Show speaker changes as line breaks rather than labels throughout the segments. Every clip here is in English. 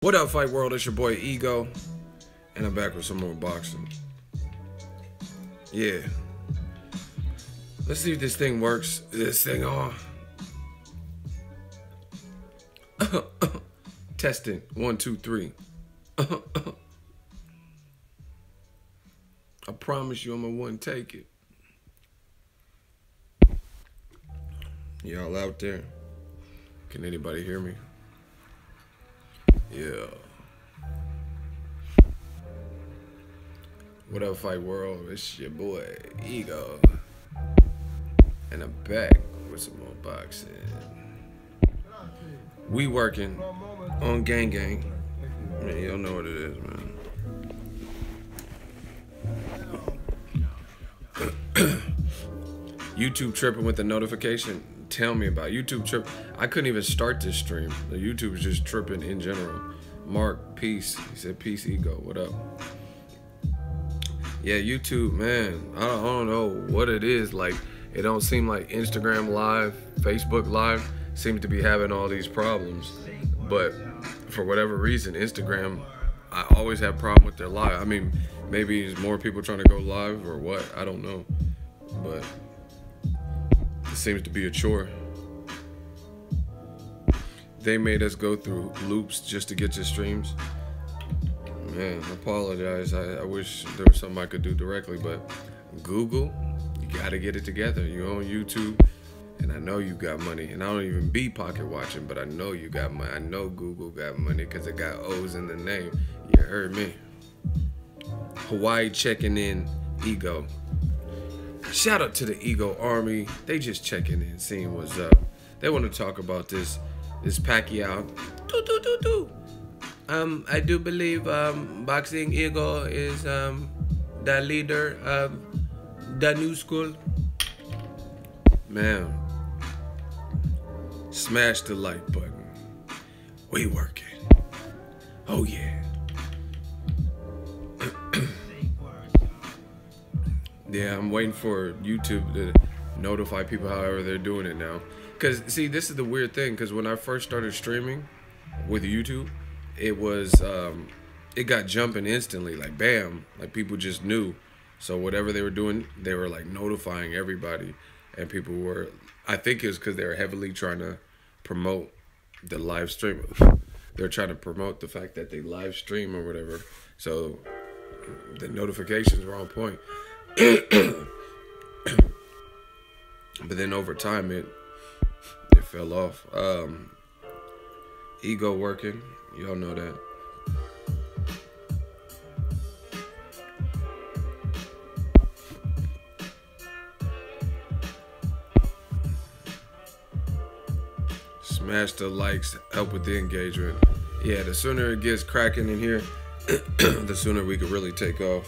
What up, Fight World? It's your boy Ego, and I'm back with some more boxing. Yeah. Let's see if this thing works. Is this thing on? Testing. 1, 2, 3. I promise you I'm gonna one take it. Y'all out there? Can anybody hear me? Yeah. What up, Fight World? It's your boy Ego, and I'm back with some more boxing. We working on Gang Gang. Man, you don't know what it is, man. YouTube tripping with the notification. Tell me about YouTube trip. I couldn't even start this stream. The YouTube is just tripping in general. Mark, peace. He said, peace, Ego. What up? Yeah, YouTube, man. I don't know what it is. Like, it don't seem like Instagram Live, Facebook Live seems to be having all these problems. But for whatever reason, Instagram, I always have problem with their live. I mean, maybe it's more people trying to go live or what. I don't know. But it seems to be a chore. They made us go through loops just to get to streams. Man, I apologize. I wish there was something I could do directly, but Google, you gotta get it together. You're on YouTube, and I know you got money. And I don't even be pocket watching, but I know you got money. I know Google got money because it got O's in the name. You heard me. Hawaii checking in, Ego. Shout out to the Ego Army. They just checking in, seeing what's up. They want to talk about this Pacquiao. I do believe Boxing Ego is the leader of the new school. Man, smash the like button. We working. Oh yeah. Yeah, I'm waiting for YouTube to notify people however they're doing it now. Because, see, this is the weird thing. Because when I first started streaming with YouTube, it was, it got jumping instantly. Like, bam. Like, people just knew. So whatever they were doing, they were, like, notifying everybody. And people were, I think it was because they were heavily trying to promote the live stream. They're trying to promote the fact that they live stream or whatever. So the notifications were on point. But then over time it fell off. Ego working, y'all know that. Smash the likes, help with the engagement. Yeah, the sooner it gets cracking in here, the sooner we could really take off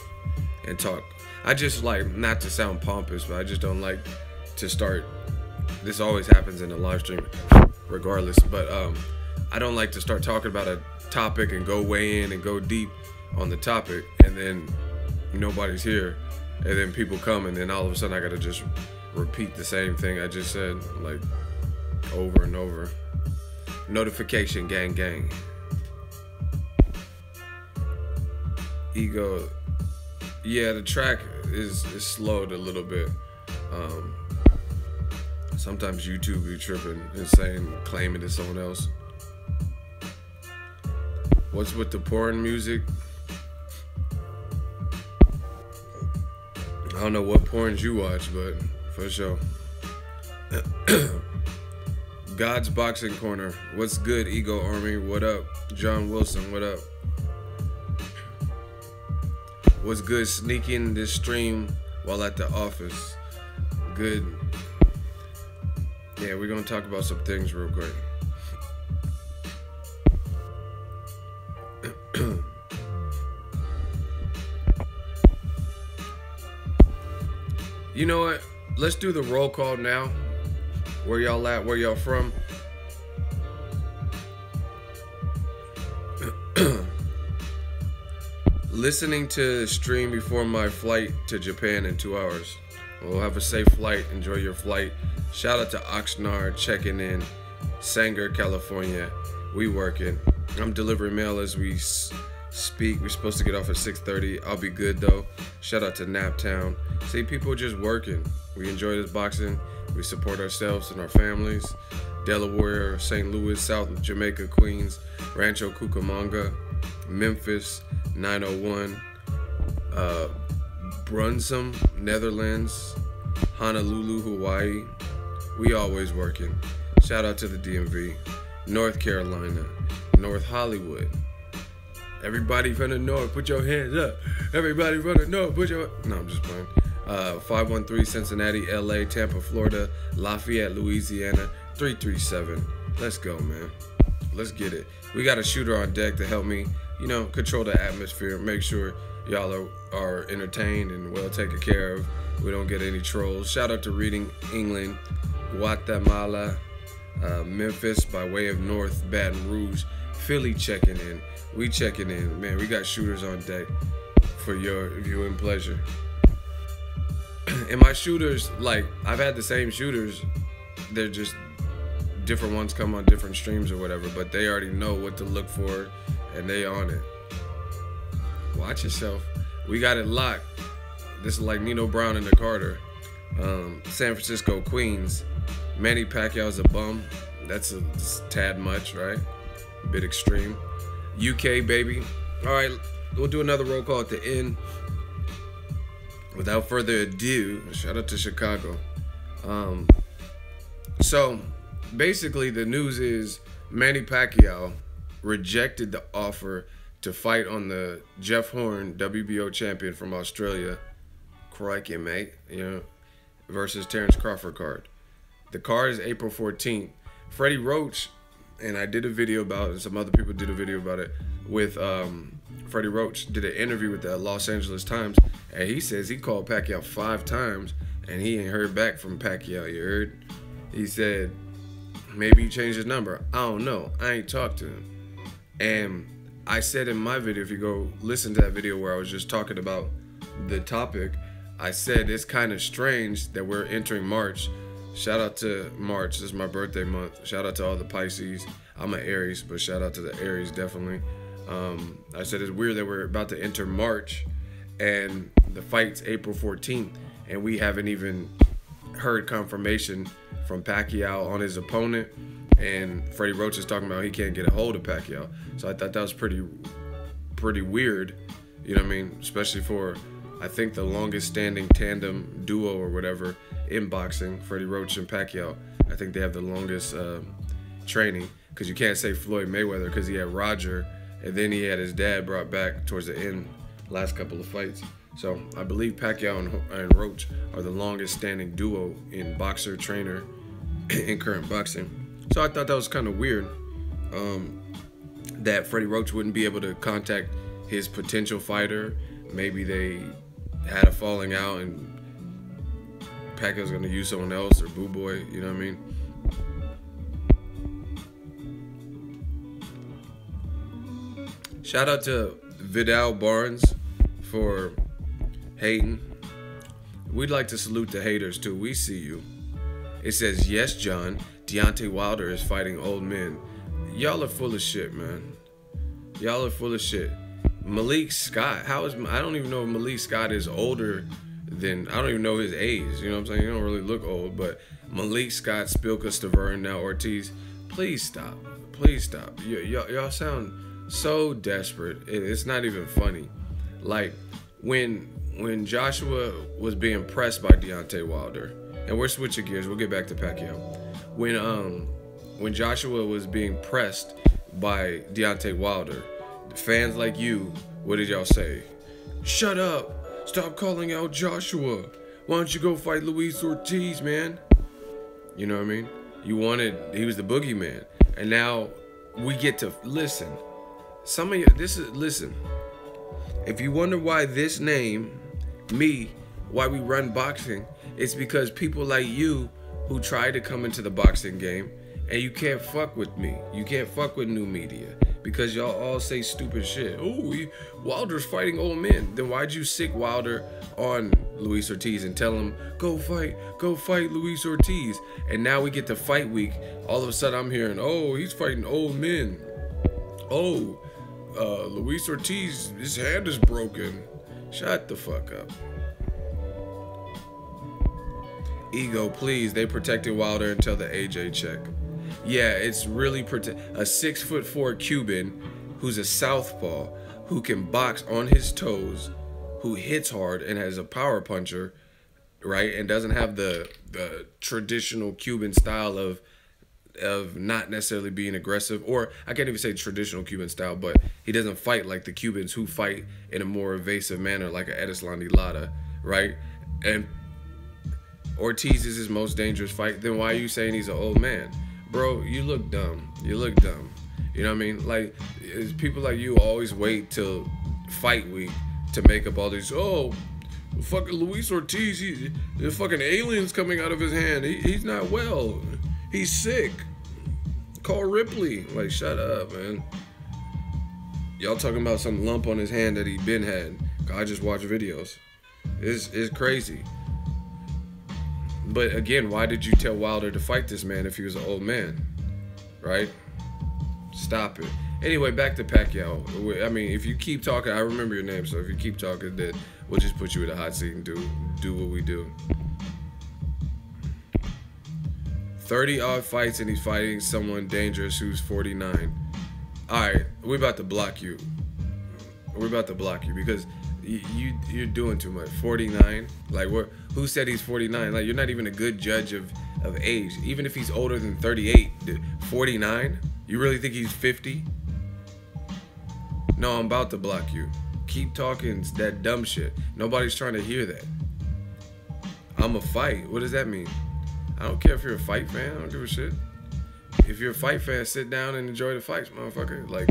and talk. I just like, not to sound pompous, but I just don't like to start, this always happens in a live stream regardless, but I don't like to start talking about a topic and go way in and go deep on the topic and then nobody's here and then people come and then all of a sudden I gotta just repeat the same thing I just said, like, over and over. Notification, gang gang. Ego. Yeah, the track is slowed a little bit. Sometimes YouTube be tripping and saying, claiming it's someone else. What's with the porn music? I don't know what porns you watch, but for sure. God's Boxing Corner. What's good, Ego Army? What up? John Wilson, what up? What's good, sneaking this stream while at the office? Good. Yeah, we're gonna talk about some things real quick. You know what? Let's do the roll call now. Where y'all at? Where y'all from? Listening to the stream before my flight to Japan in 2 hours. Well, have a safe flight. Enjoy your flight. Shout out to Oxnard checking in. Sanger, California. We working. I'm delivering mail as we speak. We're supposed to get off at 6:30. I'll be good though. Shout out to Naptown. See, people just working. We enjoy this boxing. We support ourselves and our families. Delaware, St. Louis, South Jamaica, Queens, Rancho Cucamonga, Memphis, 901, Brunsum, Netherlands, Honolulu, Hawaii. We always working. Shout out to the DMV. North Carolina, North Hollywood. Everybody from the north, put your hands up. Everybody from the north, put your... No, I'm just playing. 513 Cincinnati, LA, Tampa, Florida, Lafayette, Louisiana, 337. Let's go, man. Let's get it. We got a shooter on deck to help me, you know, control the atmosphere, make sure y'all are entertained and well taken care of. We don't get any trolls. Shout out to Reading, England, Guatemala, Memphis by way of North Baton Rouge, Philly checking in. We checking in, man. We got shooters on deck for your viewing pleasure. And my shooters, like, I've had the same shooters. They're just different ones come on different streams or whatever, but they already know what to look for and they on it. Watch yourself. We got it locked. This is like Nino Brown and the Carter. San Francisco, Queens. Manny Pacquiao's a bum. That's a tad much, right? A bit extreme. UK, baby. All right, we'll do another roll call at the end. Without further ado, shout out to Chicago. So basically the news is Manny Pacquiao rejected the offer to fight on the Jeff Horn WBO champion from Australia, crikey mate, you know, versus Terrence Crawford card. The card is April 14th. Freddie Roach, and I did a video about it, some other people did a video about it, with Freddie Roach did an interview with the Los Angeles Times, and he says he called Pacquiao 5 times and he ain't heard back from Pacquiao, you heard? He said maybe he changed his number. I don't know. I ain't talked to him. And I said in my video, if you go listen to that video where I was just talking about the topic, I said it's kind of strange that we're entering March. Shout out to March. This is my birthday month. Shout out to all the Pisces. I'm an Aries, but shout out to the Aries definitely. I said it's weird that we're about to enter March and the fight's April 14th and we haven't even heard confirmation from Pacquiao on his opponent, and Freddie Roach is talking about he can't get a hold of Pacquiao. So I thought that was pretty weird, you know what I mean? Especially for, I think, the longest standing tandem duo or whatever in boxing, Freddie Roach and Pacquiao. I think they have the longest training, because you can't say Floyd Mayweather because he had Roger and then he had his dad brought back towards the end, last couple of fights. So I believe Pacquiao and Roach are the longest standing duo in boxer trainer in current boxing. So I thought that was kind of weird that Freddie Roach wouldn't be able to contact his potential fighter. Maybe they had a falling out and Pacquiao's gonna use someone else, or Boo Boy, you know what I mean? Shout out to Vidal Barnes for hating. We'd like to salute the haters too. We see you. It says, yes, John, Deontay Wilder is fighting old men. Y'all are full of shit, man. Y'all are full of shit. Malik Scott, I don't even know if Malik Scott is older than, I don't even know his age, you know what I'm saying? He don't really look old, but Malik Scott, Spilka, Stavern, now Ortiz, please stop. Please stop. Y'all sound so desperate. It's not even funny. Like, when Joshua was being pressed by Deontay Wilder, and we're switching gears, we'll get back to Pacquiao. When Joshua was being pressed by Deontay Wilder, fans like you, what did y'all say? Shut up! Stop calling out Joshua! Why don't you go fight Wilder-Ortiz, man? You know what I mean? He was the boogeyman. And now we get to listen. Some of you, listen. If you wonder why this name, me, why we run boxing, it's because people like you who try to come into the boxing game, and you can't fuck with me. You can't fuck with new media because y'all all say stupid shit. Oh, Wilder's fighting old men. Then why'd you sick Wilder on Wilder-Ortiz and tell him, go fight Wilder-Ortiz? And now we get to fight week. All of a sudden I'm hearing, oh, he's fighting old men. Oh, Luis Ortiz, his hand is broken. Shut the fuck up. Ego, please. They protected Wilder until the AJ check. Yeah, it's really a 6'4" Cuban who's a southpaw who can box on his toes, who hits hard and has a power puncher, right? And doesn't have the traditional Cuban style of not necessarily being aggressive, or I can't even say traditional Cuban style, but he doesn't fight like the Cubans who fight in a more evasive manner, like a Edislandi Lara, right? And Ortiz is his most dangerous fight. Then why are you saying he's an old man? Bro, you look dumb. You look dumb. You know what I mean? Like, people like you always wait till fight week to make up all these, oh, fucking Luis Ortiz, the fucking aliens coming out of his hand. He's not well. He's sick. Call Ripley. Like, shut up, man. Y'all talking about some lump on his hand that he been had. I just watch videos. It's crazy. But again, why did you tell Wilder to fight this man if he was an old man? Right? Stop it. Anyway, back to Pacquiao. I mean, if you keep talking, I remember your name, so if you keep talking, then we'll just put you in the hot seat and do what we do. 30-odd fights and he's fighting someone dangerous who's 49. All right, we're about to block you. We're about to block you because you're doing too much. 49? Like, who said he's 49? Like, you're not even a good judge of age. Even if he's older than 38, 49? You really think he's 50? No, I'm about to block you. Keep talking that dumb shit. Nobody's trying to hear that. I'm a fight. What does that mean? I don't care if you're a fight fan. I don't give a shit. If you're a fight fan, sit down and enjoy the fights, motherfucker. Like,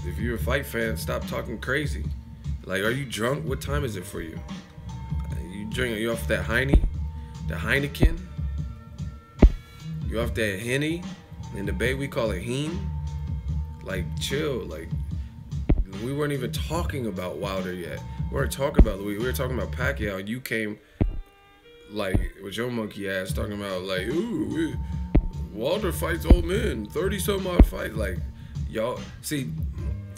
if you're a fight fan, stop talking crazy. Like, are you drunk? What time is it for you? You off that the Heineken? You off that Henny? In the Bay, we call it Heen. Like, chill. Like, we weren't even talking about Wilder yet. We weren't talking about Louis. We were talking about Pacquiao. And you came, like, with your monkey ass talking about, like, ooh, Wilder fights old men. 30-some odd fight. Like, y'all, see,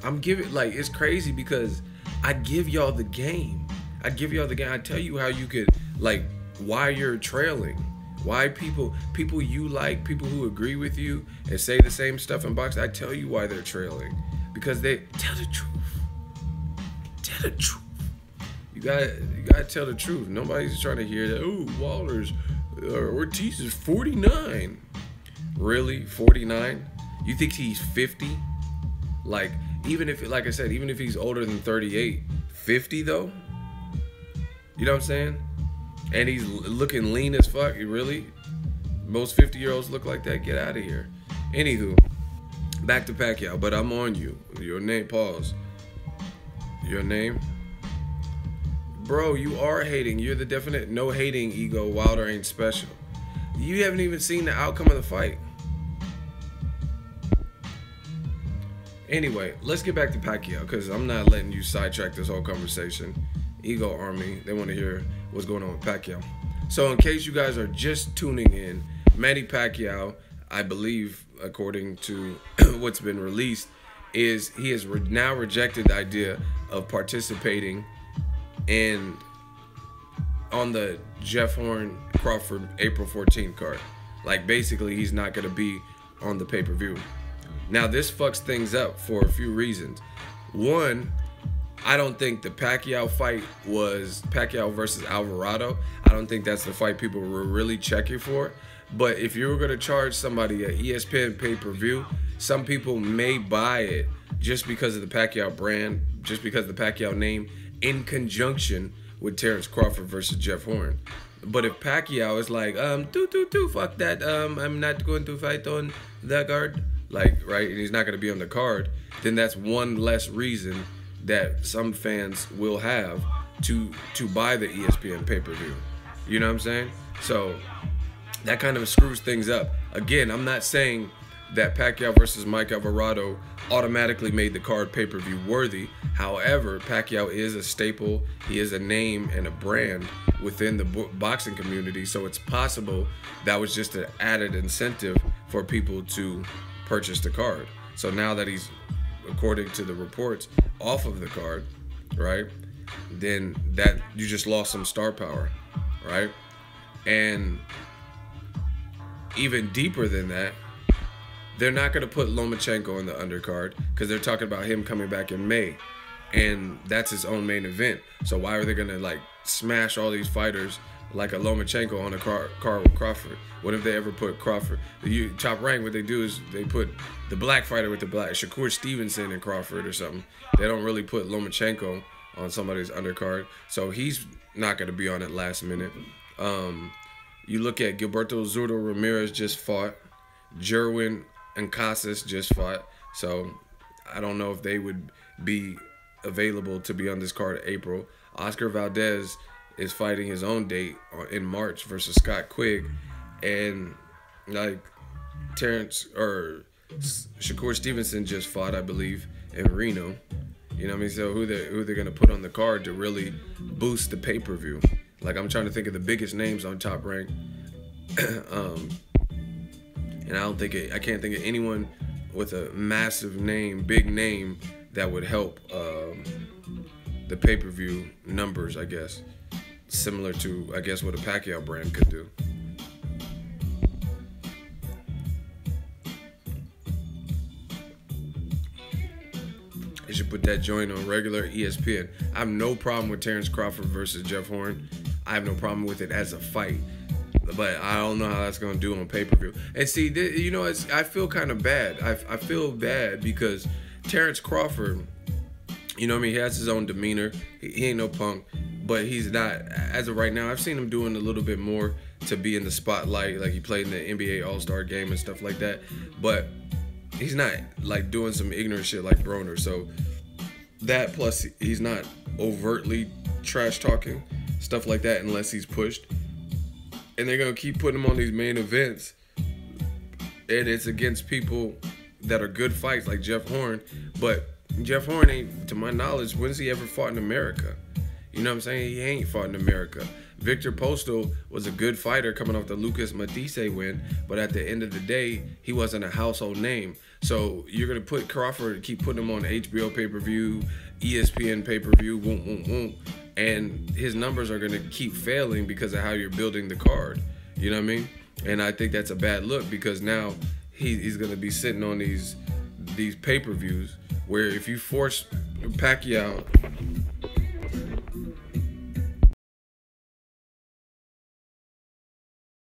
I'm giving, like, it's crazy because I give y'all the game. I give y'all the game. I tell you how you could, like, why you're trailing. Why people you like, people who agree with you and say the same stuff in boxing, I tell you why they're trailing. Because they tell the truth. Tell the truth. You gotta tell the truth. Nobody's trying to hear that. Ooh, Ortiz is 49. Really? 49? You think he's 50? Like, even if, like I said, even if he's older than 38, 50 though? You know what I'm saying? And he's looking lean as fuck. Really? Most 50-year-olds look like that? Get out of here. Anywho, back to Pacquiao. But I'm on you. Your name, pause. Your name? Bro, you are hating. You're the definite no hating ego. Wilder ain't special. You haven't even seen the outcome of the fight. Anyway, let's get back to Pacquiao because I'm not letting you sidetrack this whole conversation. Ego Army, they want to hear what's going on with Pacquiao. So in case you guys are just tuning in, Manny Pacquiao, I believe, according to what's been released, is he has now rejected the idea of participating on the Jeff Horn Crawford April 14th card. Like, basically, he's not going to be on the pay-per-view. Now, this fucks things up for a few reasons. One, I don't think the Pacquiao fight was Pacquiao versus Alvarado. I don't think that's the fight people were really checking for. But if you were going to charge somebody an ESPN pay-per-view, some people may buy it just because of the Pacquiao brand, just because of the Pacquiao name, in conjunction with Terrence Crawford versus Jeff Horn. But if Pacquiao is like, fuck that, I'm not going to fight on the card, like, right, and he's not going to be on the card, then that's one less reason that some fans will have to buy the ESPN pay-per-view. You know what I'm saying? So that kind of screws things up. Again, I'm not saying that Pacquiao versus Mike Alvarado automatically made the card pay-per-view worthy. However, Pacquiao is a staple. He is a name and a brand within the boxing community. So it's possible that was just an added incentive for people to purchase the card. So now that he's according to the reports, off of the card, right? Then that you just lost some star power, right? And even deeper than that, they're not going to put Lomachenko in the undercard because they're talking about him coming back in May, and that's his own main event. So why are they going to like smash all these fighters like a Lomachenko on a card with Crawford? What if they ever put Crawford? Top Rank, what they do is they put the black fighter with the black, Shakur Stevenson and Crawford or something. They don't really put Lomachenko on somebody's undercard, so he's not going to be on it last minute. You look at Gilberto Zurdo Ramirez just fought. Jerwin and Casas just fought. So I don't know if they would be available to be on this card in April. Oscar Valdez is fighting his own date in March versus Scott Quigg. And like Shakur Stevenson just fought, I believe, in Reno. You know what I mean? So who they're gonna put on the card to really boost the pay-per-view? Like, I'm trying to think of the biggest names on Top Rank. And I can't think of anyone with a massive name, big name, that would help the pay-per-view numbers, I guess. Similar to, I guess, what a Pacquiao brand could do. They should put that joint on regular ESPN. I have no problem with Terrence Crawford versus Jeff Horn. I have no problem with it as a fight. But I don't know how that's going to do on pay-per-view. And see, you know, I feel kind of bad. I feel bad because Terrence Crawford, you know what I mean, he has his own demeanor. He ain't no punk. But he's not, as of right now, I've seen him doing a little bit more to be in the spotlight. Like, he played in the NBA All-Star game and stuff like that. But he's not, like, doing some ignorant shit like Broner. So that, plus he's not overtly trash-talking, stuff like that, unless he's pushed. And they're going to keep putting him on these main events. And it's against people that are good fights, like Jeff Horn. But Jeff Horn ain't, to my knowledge, when's he ever fought in America? You know what I'm saying? He ain't fought in America. Victor Postal was a good fighter coming off the Lucas Matisse win. But at the end of the day, he wasn't a household name. So you're going to put Crawford, keep putting him on HBO pay-per-view, ESPN pay-per-view, and his numbers are going to keep failing because of how you're building the card. You know what I mean? And I think that's a bad look because now he's going to be sitting on these pay-per-views where if you force Pacquiao